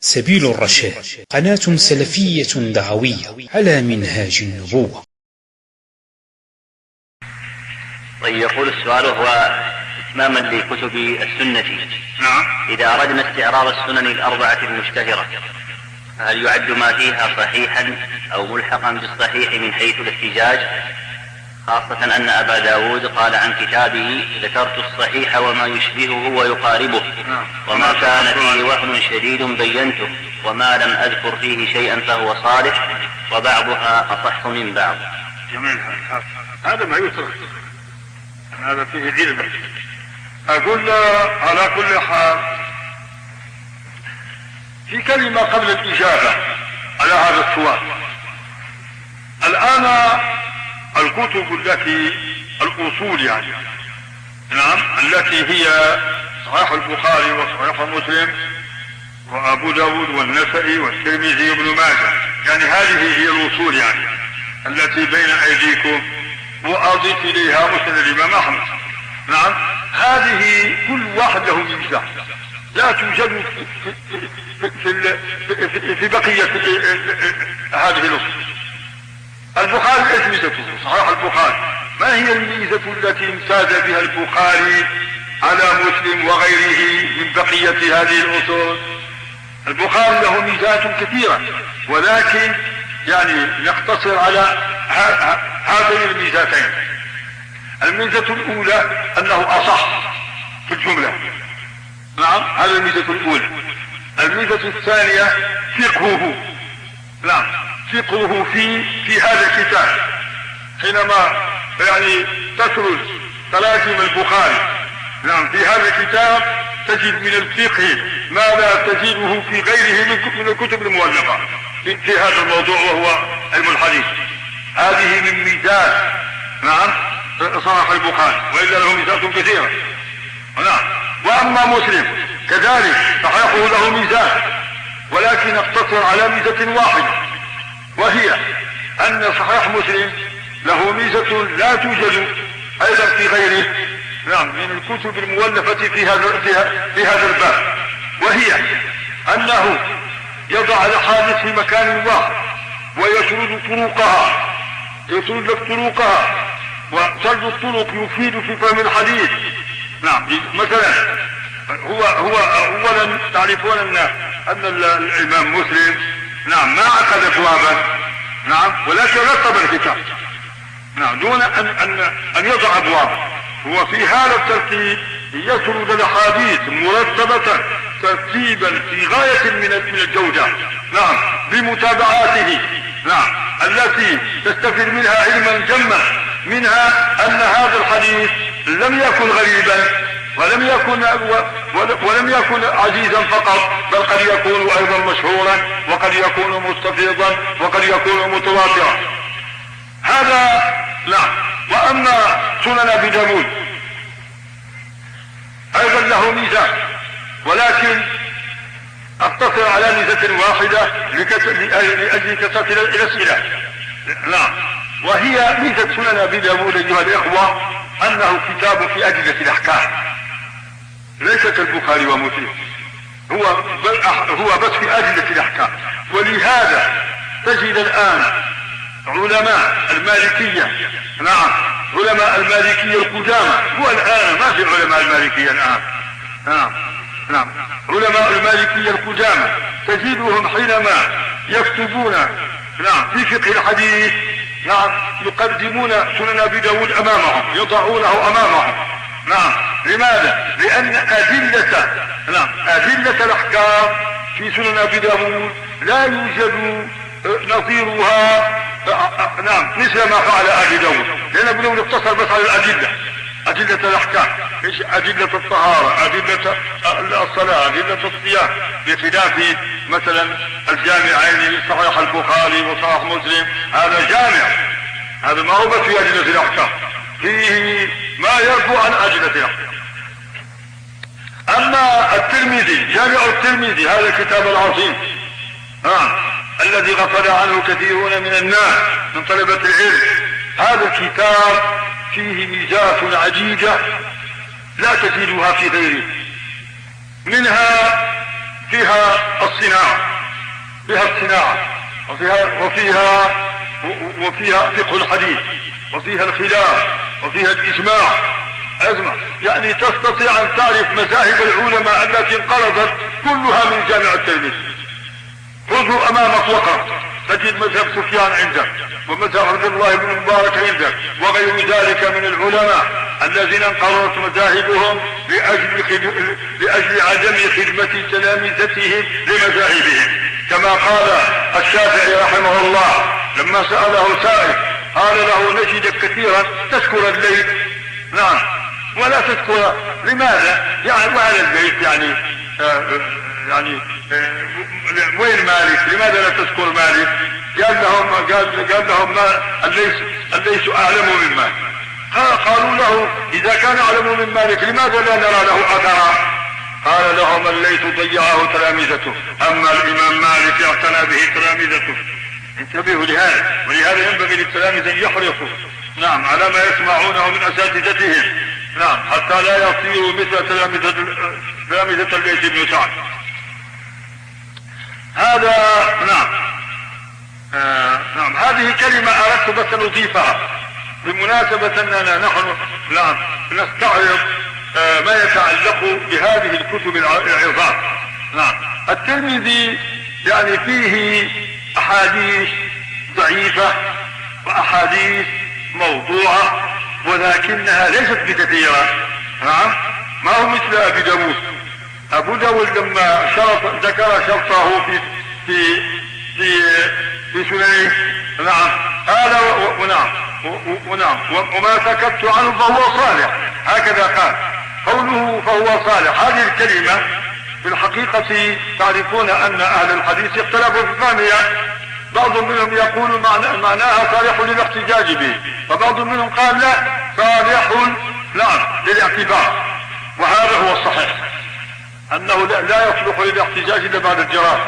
سبيل الرشاد، قناة سلفية دعوية على منهاج النبوة. طيب، يقول السؤال وهو إتماما لكتب السنة. نعم. إذا أردنا استعراض السنن الأربعة المشتهرة، هل يعد ما فيها صحيحا أو ملحقا بالصحيح من حيث الاحتجاج؟ خاصة أن أبا داود قال عن كتابه: ذكرت الصحيح وما يشبهه ويقاربه، وما كان فيه وهن شديد بينته، وما لم أذكر فيه شيئا فهو صالح، وبعضها أصح من بعض. جميل. هذا ما يترك، هذا فيه دين البحث. أقول على كل حال في كلمة قبل الإجابة على هذا السؤال. الآن الكتب التي الأصول يعني، نعم، التي هي صحيح البخاري وصحيح مسلم وأبو داود والنسائي والترمذي وابن ماجه، يعني هذه هي الأصول يعني التي بين أيديكم، وأضيف إليها مسند الإمام أحمد. نعم، هذه كل واحد له ميزة لا توجد في بقية هذه الأصول. البخاري ايش ميزته؟ صحيح البخاري، ما هي الميزة التي امتاز بها البخاري على مسلم وغيره من بقية هذه الأصول؟ البخاري له ميزات كثيرة، ولكن يعني نقتصر على هاتين الميزتين. الميزة الأولى أنه أصح في الجملة، نعم، هذه الميزة الأولى. الميزة الثانية فقهه، نعم، فقهه في هذا الكتاب. حينما يعني تسرد تراجم البخاري، نعم، في هذا الكتاب تجد من الفقه ما لا تجده في غيره من الكتب المؤلفة في هذا الموضوع، وهو علم الحديث. هذه من ميزات، نعم، صحيح البخاري، وإلا له ميزات كثيرة. نعم. وأما مسلم كذلك صحيحه له ميزات، ولكن اقتصر على ميزة واحدة، وهي أن صحيح مسلم له ميزة لا توجد أيضا في غيره، نعم، من الكتب المؤلفة في هذا الباب، وهي أنه يضع الأحاديث في مكان واحد ويسرد طرقها، يسرد لك طرقها، وسرد الطرق يفيد في فهم الحديث. نعم، مثلا هو أولا تعرفون أن الإمام مسلم، نعم، ما عقد أبوابا، نعم، ولكن رتب الكتاب، نعم، دون أن يضع أبواب. هو في هذا الترتيب يسرد الأحاديث مرتبة ترتيبا في غاية من الجودة، نعم، بمتابعاته، نعم، التي تستفيد منها علما جما، منها أن هذا الحديث لم يكن غريبا ولم يكن عزيزا فقط، بل قد يكون أيضا مشهورا، وقد يكون مستفيضا، وقد يكون متواترا. هذا نعم. وأما سنن أبي داود أيضا له ميزة، ولكن اقتصر على ميزة واحدة لأجل كثرة الأسئلة، نعم، وهي ميزة سنن أبي داود أيها الإخوة أنه كتاب في أدلة الأحكام، ليس كالبخاري ومسلم، هو بس في أدلة الأحكام. ولهذا تجد الآن علماء المالكية، نعم، علماء المالكية القدامى، هو الآن ما في علماء المالكية الآن، نعم، علماء المالكية القدامى تجدهم حينما يكتبون، نعم، في فقه الحديث، نعم، يقدمون سنن أبي داود أمامهم، يضعونه أمامهم، نعم. لماذا؟ لأن أدلة الأحكام في سنن أبي داود لا يوجد نظيرها، نعم، مثل ما فعل أبي داود، لأن أبي داود اقتصر بس على أدلة الأحكام، أدلة الطهارة، أدلة الصلاة، أدلة الصيام، بخلاف مثلا الجامعين صحيح البخاري وصحيح مسلم. هذا جامع، هذا ما هو بس في أدلة الأحكام، فيه ما يرفع عن أدلة الأحكام. أما الترمذي، جامع الترمذي، هذا الكتاب العظيم، الذي غفل عنه كثيرون من الناس من طلبة العلم، هذا الكتاب فيه ميزات عديدة لا تجدها في غيره. منها فيها الصناعة وفيها فقه الحديث، وفيها الخلاف، وفيها الإجماع. يعني تستطيع أن تعرف مذاهب العلماء التي انقرضت كلها من جامع الترمذي. خذوا أمامك وقرأ تجد مذهب سفيان عندك، ومذهب عبد الله بن مبارك عندك، وغير ذلك من العلماء الذين انقرضت مذاهبهم لأجل عدم خدمة تلامذتهم لمذاهبهم. كما قال الشافعي رحمه الله لما سأله سائل قال له: نجدك كثيرا تذكر الليل، نعم، ولا تذكر، لماذا؟ يعني وعلى البيت يعني وين مالك؟ لماذا لا تذكر مالك؟ قال لهم الليث أعلم من مالك. قالوا له: إذا كان أعلم من مالك لماذا لا نرى له أثرا؟ قال لهم: الليث ضيعه تلامذته، أما الإمام مالك اعتنى به تلامذته. انتبهوا لهذا، ولهذا ينبغي للتلامذة أن يحرصوا، نعم، على ما يسمعونه من أساتذتهم، نعم، حتى لا يصيروا مثل تلامذة الليث بن سعد. هذا نعم، هذه كلمة أردت بس أن أضيفها بمناسبة أننا نحن نستعرض ما يتعلق بهذه الكتب العظام. نعم، الترمذي يعني فيه أحاديث ضعيفة وأحاديث موضوعة، ولكنها ليست بكثيرة. نعم، ما هو مثل أبي داود. أبو داود لما ذكر شرطه في سننه، نعم، قال ونعم وما سكت عنه فهو صالح، هكذا قال. قوله فهو صالح، هذه الكلمة في الحقيقة تعرفون أن أهل الحديث اختلفوا في فهمها. بعض منهم يقول معناها صالح للاحتجاج به، وبعض منهم قال لا، صالح للاعتبار. وهذا هو الصحيح، أنه لا يصلح للاحتجاج إلا بعد الجرائم،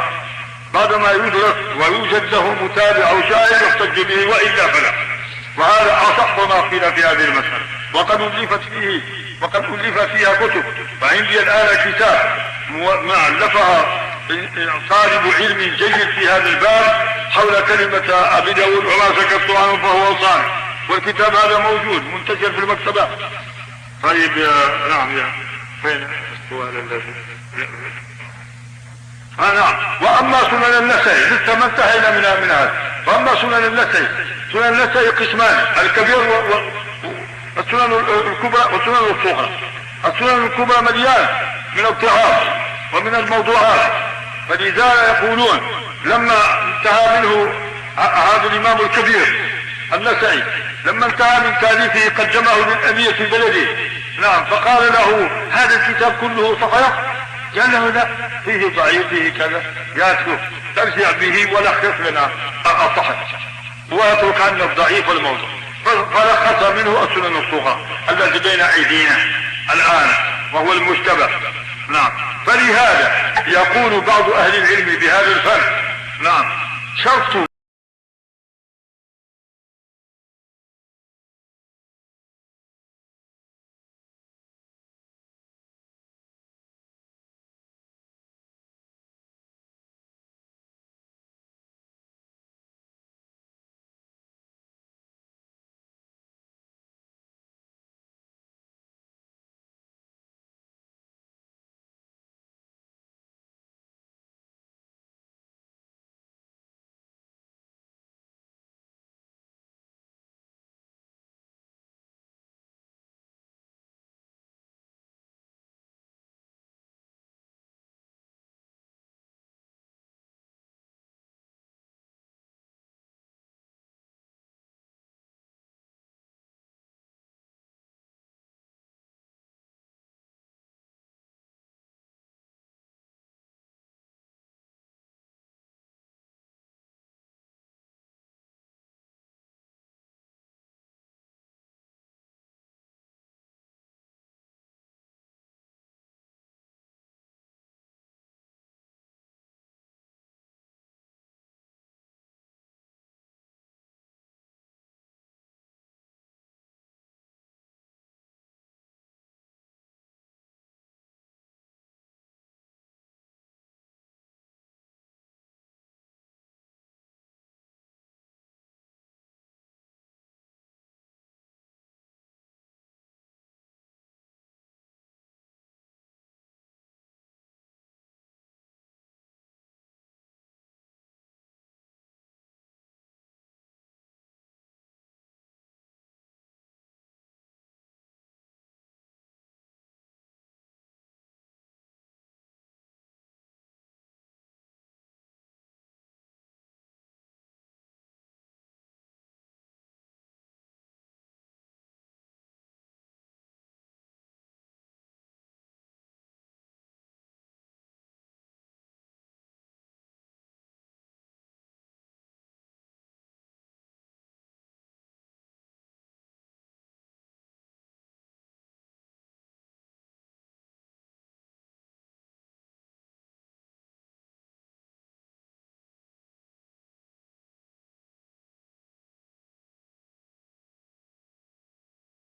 بعدما يدرك ويوجد له متابع أو شاهد يحتج به، وإلا فلا. وهذا أصح ما قيل في هذه المسألة، وقد ألف فيها كتب. فعندي الآن كتاب ألفها طالب علم جيد في هذا الباب حول كلمة أبي داود وما سكت عنه فهو صالح، والكتاب هذا موجود منتشر في المكتبات. طيب نعم، فين السؤال الذي؟ نعم. وأما سنن النسائي لسه ما انتهينا من هذا. وأما سنن النسائي قسمان: الكبير والسنن الكبرى والسنن الصغرى. السنن الكبرى مليان من الطعام ومن الموضوعات، فلذا يقولون لما انتهى منه هذا الإمام الكبير النسائي، لما انتهى من تأليفه قدمه للأمير في بلده، نعم، فقال له: هذا الكتاب كله صحيح؟ قال له: لا، فيه ضعيف، فيه كذا، ياتلو ترجع به ولخص لنا الصحيح واترك عنا الضعيف والموضوع. فلخص منه السنن الصغرى التي بين ايدينا الان وهو المشتبه. نعم، فلهذا يقول بعض اهل العلم بهذا الفن: نعم، شرط